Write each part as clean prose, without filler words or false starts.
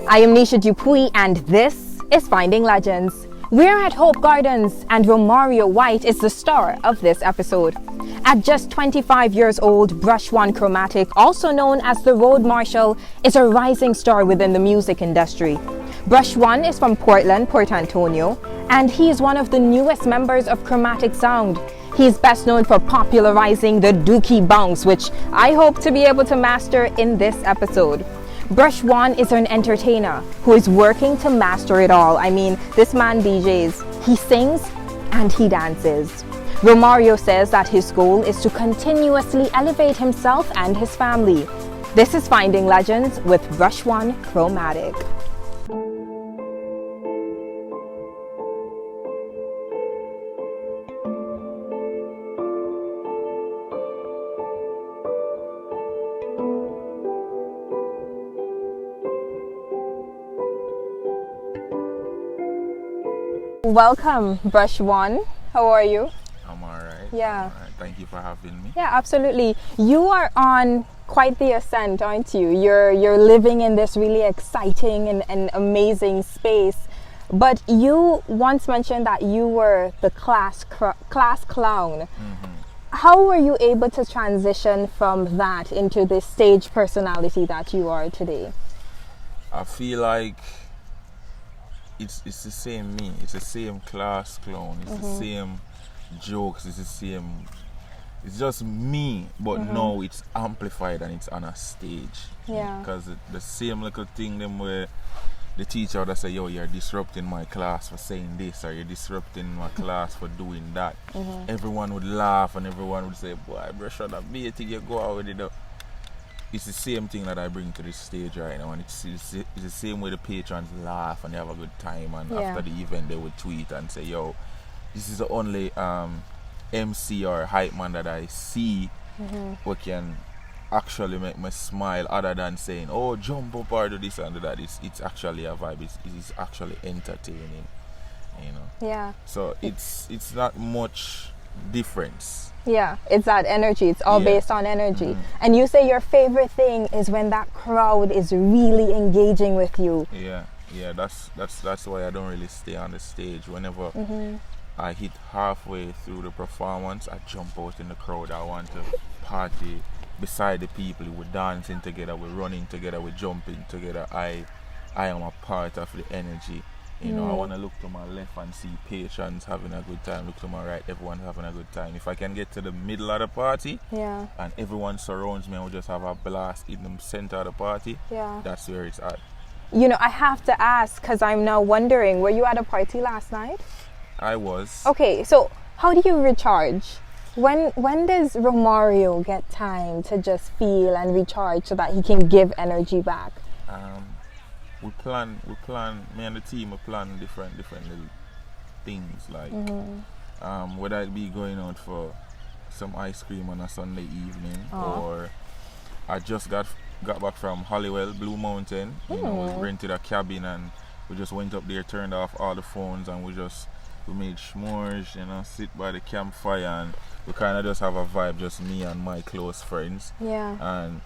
I am Nisha Dupuis and this is Finding Legends. We're at Hope Gardens and Romario White is the star of this episode. At just 25 years old, Brush1chromatic, also known as the Road Marshal, is a rising star within the music industry. Brush1 is from Portland, Port Antonio, and he is one of the newest members of Chromatic Sound. He is best known for popularizing the Dookie bounce, which I hope to be able to master in this episode. Brush1 is an entertainer who is working to master it all. I mean, this man DJs, he sings and he dances. Romario says that his goal is to continuously elevate himself and his family. This is Finding Legends with Brush1chromatic. Welcome, Brush1. How are you? I'm alright. Yeah. All right. Thank you for having me. Yeah, absolutely. You are on quite the ascent, aren't you? You're living in this really exciting and amazing space. But you once mentioned that you were the class clown. Mm-hmm. How were you able to transition from that into this stage personality that you are today? I feel like it's the same me. It's the same class clown. It's the same jokes. It's the same. It's just me, but now it's amplified and it's on a stage. Yeah. Because the same little thing them where the teacher would say, "Yo, you're disrupting my class for saying this, or you're disrupting my class for doing that." Everyone would laugh and everyone would say, "Boy, brush on that beat, you go out with it." It's the same thing that I bring to this stage right now, and it's the same way the patrons laugh and they have a good time, and after the event they would tweet and say, "Yo, this is the only MC or hype man that I see who can actually make me smile, other than saying, oh, jump up or do this and do that." It's actually a vibe. It's actually entertaining, you know. Yeah. So it's not much difference. Yeah, it's that energy. It's all based on energy. And you say your favorite thing is when that crowd is really engaging with you. Yeah. That's why I don't really stay on the stage. Whenever I hit halfway through the performance, I jump out in the crowd. I want to party beside the people. We're dancing together, we're running together, we're jumping together. I am a part of the energy. You know, I want to look to my left and see patrons having a good time. Look to my right, everyone's having a good time. If I can get to the middle of the party and everyone surrounds me and we just have a blast in the center of the party, that's where it's at. You know, I have to ask, because I'm now wondering, were you at a party last night? I was. Okay, so how do you recharge? When does Romario get time to just feel and recharge so that he can give energy back? We plan, me and the team, we plan different little things, like whether it be going out for some ice cream on a Sunday evening, or I just got back from Hollywell, Blue Mountain. You know, we rented a cabin and we just went up there, turned off all the phones, and we made s'mores, you know, sit by the campfire, and we kind of just have a vibe, just me and my close friends. Yeah. And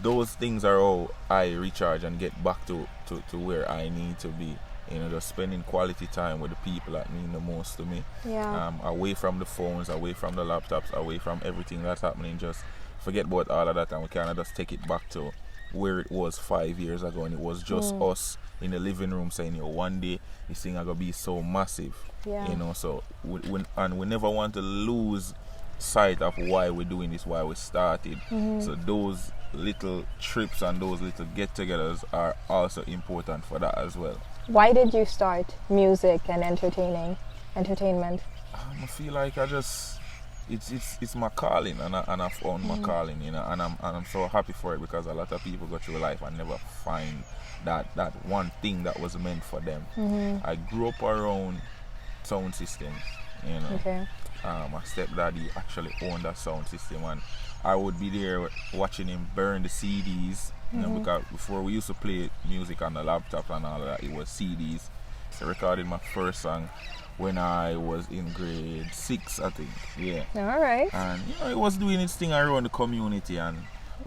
those things are how I recharge and get back to where I need to be. You know, just spending quality time with the people that mean the most to me. Yeah. Away from the phones, away from the laptops, away from everything that's happening. Just forget about all of that, and we kind of just take it back to where it was 5 years ago, and it was just us in the living room saying, "Yo, one day this thing are gonna be so massive." You know, so we never want to lose sight of why we're doing this, why we started. So those little trips and those little get-togethers are also important for that as well. Why did you start music and entertainment? I feel like it's my calling, and I found my calling, you know, and I'm so happy for it, because a lot of people go through life and never find that one thing that was meant for them. I grew up around sound systems, you know. Okay. My stepdaddy actually owned a sound system, and I would be there watching him burn the CDs, you know, because before we used to play music on the laptop and all of that, it was CDs. So I recorded my first song when I was in grade 6, I think. Yeah. All right. And you know, it was doing its thing around the community, and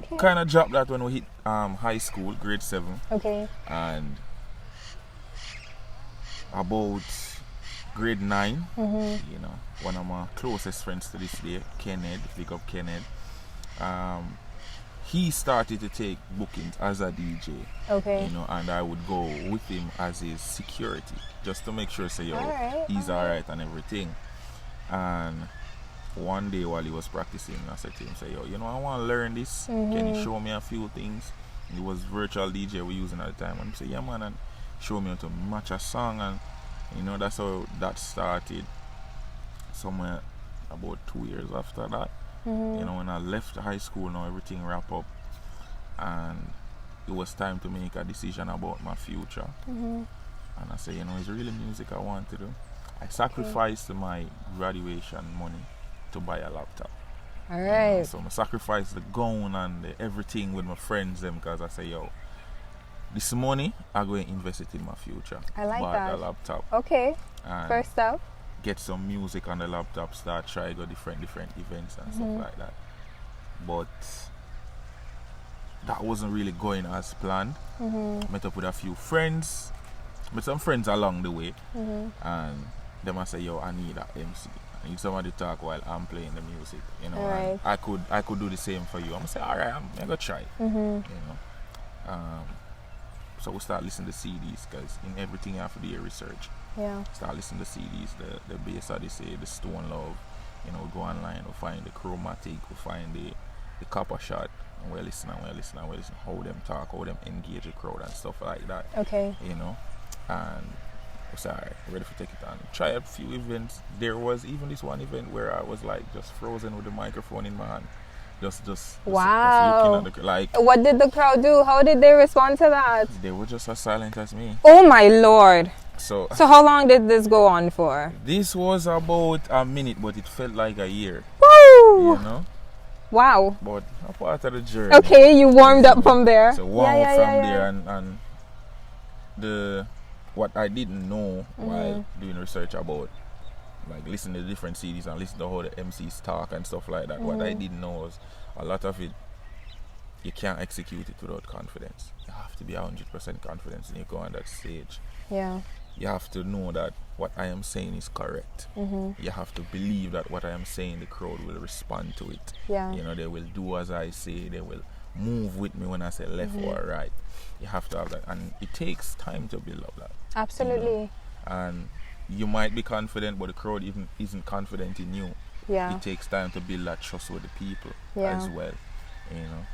Okay. Kind of dropped that when we hit high school, grade 7. Okay. And about grade 9, you know, one of my closest friends to this day, Kenneth, pick up Kenneth, he started to take bookings as a DJ. Okay. You know, and I would go with him as his security, just to make sure, say, yo, Alright, he's alright and everything. And one day while he was practicing, I said to him, say, yo, you know, I want to learn this. Can you show me a few things? It was virtual DJ we were using at the time. And he said, yeah, man, and show me how to match a song. And, you know, that's how that started. Somewhere about 2 years after that. You know, when I left high school, now everything wrapped up. And it was time to make a decision about my future. And I said, you know, it's really music I want to do. I sacrificed my graduation money to buy a laptop. All right. You know, so I sacrificed the gown and everything with my friends them, because I say, yo, this money I'm going to invest it in my future. I like buy that. a laptop. Okay. And First up. get some music on the laptop, start try go different events and stuff like that. But that wasn't really going as planned. Met up with a few friends, met some friends along the way, and them I say, yo, I need an MC. I need somebody to talk while I'm playing the music. You know, Right. and I could do the same for you. I'm gonna say, all right, I'm gonna try. You know, so we start listening to CDs, because in everything you have to do your research. Yeah. Start listening to CDs, the bass Odyssey, the Stone Love. You know, we go online, we find the Chromatic, we find the Copper Shot, and we're listening, how them talk, how them engage the crowd and stuff like that. Okay. You know, and we say, alright, ready to take it on. Try a few events. There was even this one event where I was like just frozen with the microphone in my hand. Just Wow. looking at the, like, What did the crowd do? How did they respond to that? they were just as silent as me. Oh my Lord. So So how long did this go on for? this was about a minute, but it felt like a year. Woo! You know? Wow. But a part of the journey. Okay, you warmed up from there. So warm up from there, and the what I didn't know while doing research about, like, listening to different CDs and listening to how the MCs talk and stuff like that. What I didn't know was a lot of it, you can't execute it without confidence. You have to be 100% confident when you go on that stage. Yeah. You have to know that what I am saying is correct. You have to believe that what I am saying, the crowd will respond to it. Yeah. You know, they will do as I say. They will move with me when I say left or right. You have to have that, and it takes time to build up that. Absolutely. You know? And you might be confident, but the crowd even isn't confident in you. Yeah. It takes time to build that trust with the people as well. You know.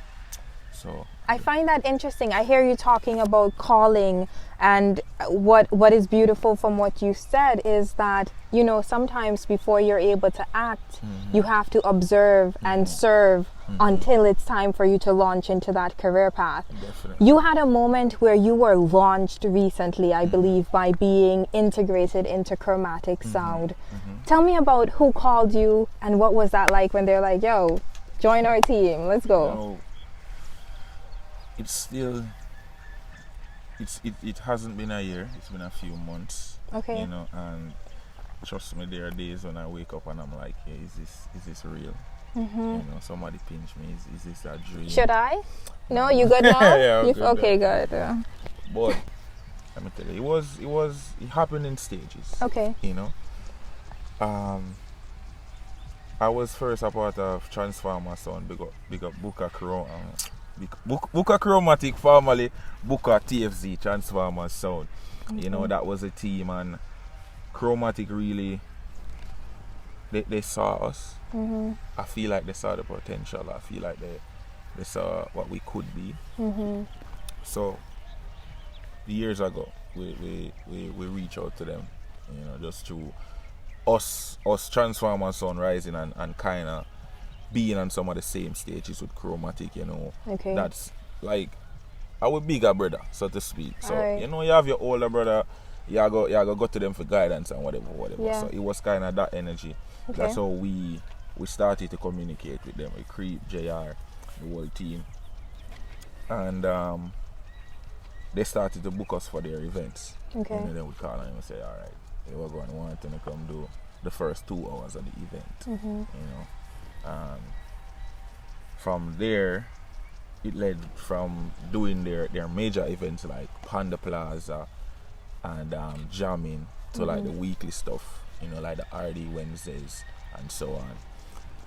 So I find that interesting. I hear you talking about calling, and what is beautiful from what you said is that, you know, sometimes before you're able to act, you have to observe and serve until it's time for you to launch into that career path. definitely. You had a moment where you were launched recently, I believe, by being integrated into Chromatic Sound. Tell me about who called you and what was that like when they're like, yo, join our team, let's go. You know, it's still, it hasn't been a year, it's been a few months. Okay. You know, and trust me, there are days when I wake up and I'm like, hey, is this real? You know, somebody pinch me, is this a dream? Should I? No, you good now? Yeah, I'm You good okay, now. good. But let me tell you, it happened in stages. Okay. You know, I was first a part of Transformer Sound, big up Booker Chromatic, formerly Booker TFZ, Transformer Sound. You know, that was a team, and Chromatic really, they saw us. I feel like they saw the potential. I feel like they saw what we could be. So years ago, we reach out to them, you know, just to us Transformer Sound rising and kind of being on some of the same stages with Chromatic, you know. Okay. That's like our bigger brother, so to speak. So Alright. you know, you have your older brother, you go to them for guidance and whatever. Yeah. So it was kind of that energy. Okay. That's how we started to communicate with them. We Creep, JR, the whole team, and they started to book us for their events. Okay. And then we call them and say, all right, we're going to want to come do the first 2 hours of the event. You know, from there it led from doing their major events like Panda Plaza and jamming to like the weekly stuff, you know, like the RD Wednesdays and so on.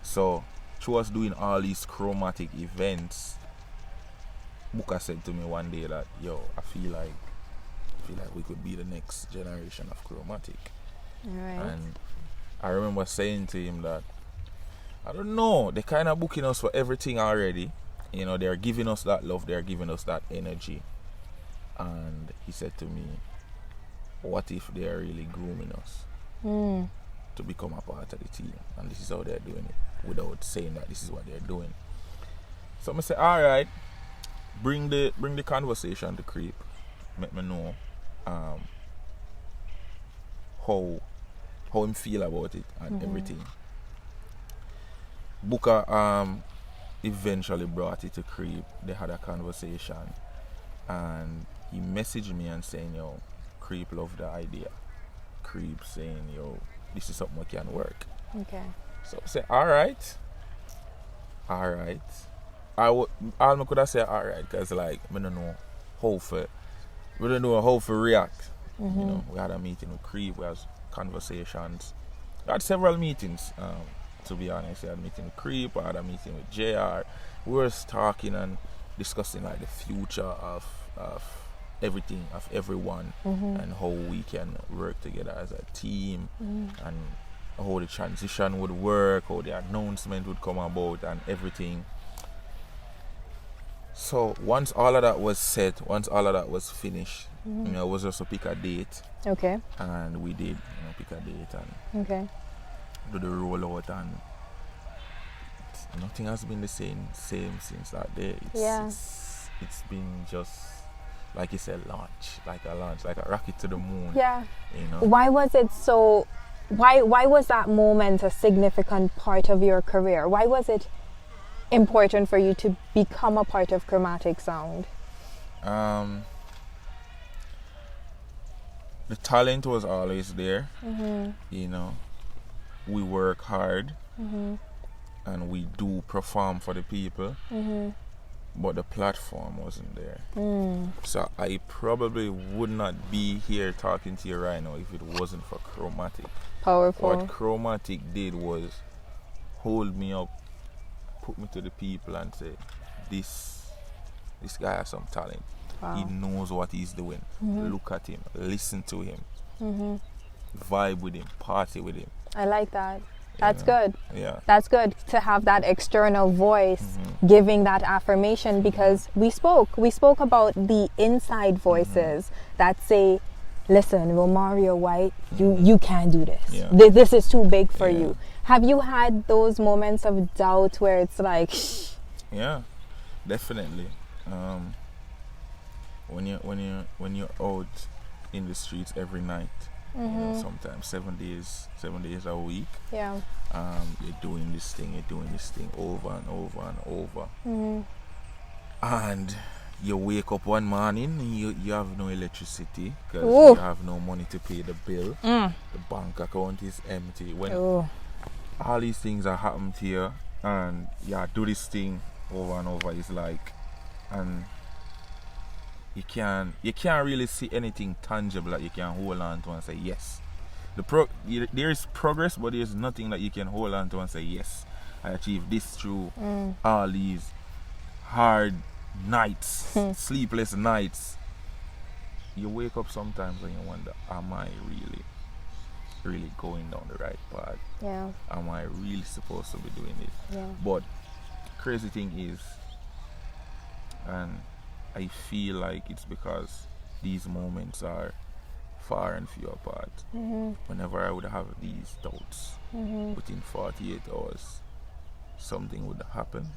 So through us doing all these chromatic events, Buka said to me one day that, yo, I feel like we could be the next generation of chromatic. Right. And I remember saying to him that, I don't know, they're kind of booking us for everything already. You know, they're giving us that love, they're giving us that energy. And he said to me, what if they're really grooming us to become a part of the team? And this is how they're doing it, without saying that this is what they're doing. So I'm say, all right, bring the conversation to Creep. Let me know how him feel about it and everything. Booker eventually brought it to Creep. They had a conversation and he messaged me and saying, yo, Creep loved the idea. Creep saying, yo, this is something that can work. Okay. So I say, alright. All I could have said alright, because like we don't know how to react. You know, we had a meeting with Creep, we had conversations. We had several meetings, to be honest. We had a meeting with Creep, I had a meeting with JR. We were talking and discussing like the future of everything, of everyone, and how we can work together as a team, and how the transition would work, how the announcement would come about and everything. So once all of that was set, once all of that was finished, you know, it was just to pick a date. Okay. And we did, you know, pick a date and do the rollout, and nothing has been the same since that day. It's been just, like you said, like a rocket to the moon. Yeah. You know. Why was it so? Why was that moment a significant part of your career? Why was it important for you to become a part of Chromatic Sound? The talent was always there. You know, we work hard and we do perform for the people, but the platform wasn't there. So I probably would not be here talking to you right now if it wasn't for Chromatic. Powerful. What Chromatic did was hold me up, put me to the people and say, this guy has some talent. Wow. He knows what he's doing. Look at him, listen to him, vibe with him, party with him. I like that. That's good. Yeah. That's good to have that external voice giving that affirmation, because we spoke about the inside voices that say, listen, Romario White, you can't do this. Yeah. This is too big for you. Have you had those moments of doubt where it's like, shh? Yeah, definitely. When you're out in the streets every night, you know, sometimes 7 days a week. Yeah. You're doing this thing over and over and over. And you wake up one morning and you have no electricity because you have no money to pay the bill. The bank account is empty. When all these things are happening to you and you do this thing over and over, it's like, and you can't really see anything tangible that you can hold on to and say yes. There is progress, but there's nothing that you can hold on to and say yes, I achieved this through all these hard nights, sleepless nights. You wake up sometimes and you wonder, am I really going down the right path? Yeah. Am I really supposed to be doing it? Yeah. But crazy thing is, and I feel like it's because these moments are far and few apart. Whenever I would have these doubts, within 48 hours, something would happen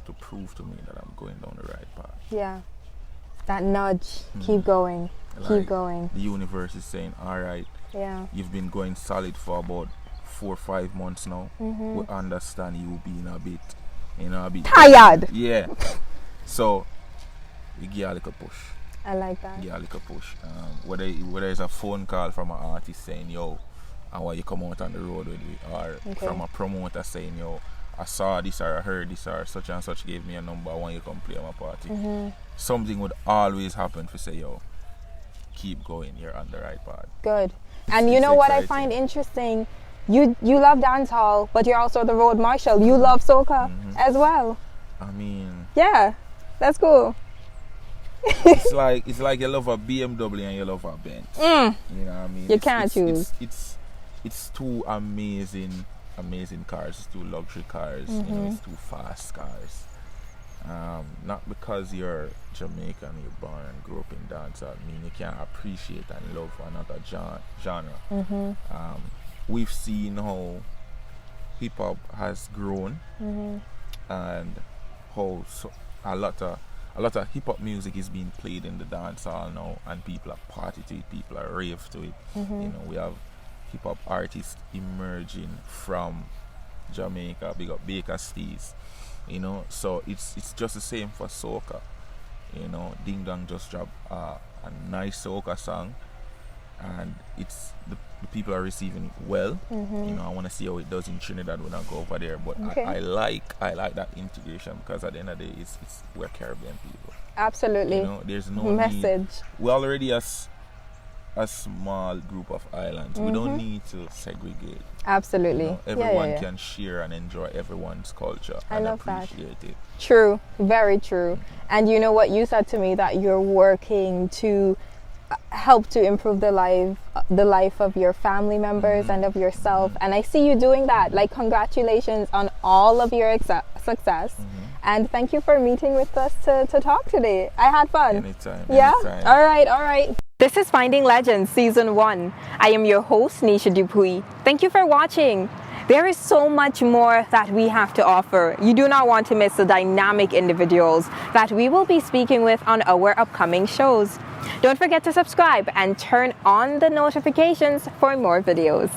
to prove to me that I'm going down the right path. Yeah. That nudge. Keep going. Like, keep going. The universe is saying, all right, you've been going solid for about 4 or 5 months now. We understand you being a bit tired. Yeah. So you give a little push. I like that. Give a little push. Whether it's a phone call from an artist saying, yo, I want you come out on the road with me, or from a promoter saying, yo, I saw this or I heard this or such and such gave me a number, I want you to come play at my party. Something would always happen to say, yo, keep going, you're on the right path. Good. And you know what I find interesting? You love dancehall, but you're also the road marshal. You love soca as well. I mean, yeah, that's cool. it's like you love a BMW and you love a Benz. You know what I mean? You can't choose. It's two amazing cars. It's two luxury cars. You know, it's two fast cars. Not because you're Jamaican, you're born and grew up in dancehall, mean you can't appreciate and love another genre. We've seen how hip hop has grown, and how a lot of hip hop music is being played in the dancehall now, and people are party to it, people are rave to it. You know, we have hip hop artists emerging from Jamaica. Big up Baker Steez. You know, so it's just the same for soca. You know, Ding Dong just dropped a nice soca song, and it's the people are receiving it well. You know, I want to see how it does in Trinidad when I go over there. But I like that integration, because at the end of the day, it's we're Caribbean people. Absolutely. You know, there's no message. Need. We're already a small group of islands. We don't need to segregate. Absolutely. You know, everyone can share and enjoy everyone's culture and appreciate it. True, very true. And you know what you said to me, that you're working to help to improve the life of your family members and of yourself, and I see you doing that. Like, congratulations on all of your success, and thank you for meeting with us to talk today. I had fun. Anytime. All right. This is Finding Legends Season 1. I am your host, Nisha Dupuis. Thank you for watching. There is so much more that we have to offer. You do not want to miss the dynamic individuals that we will be speaking with on our upcoming shows. Don't forget to subscribe and turn on the notifications for more videos.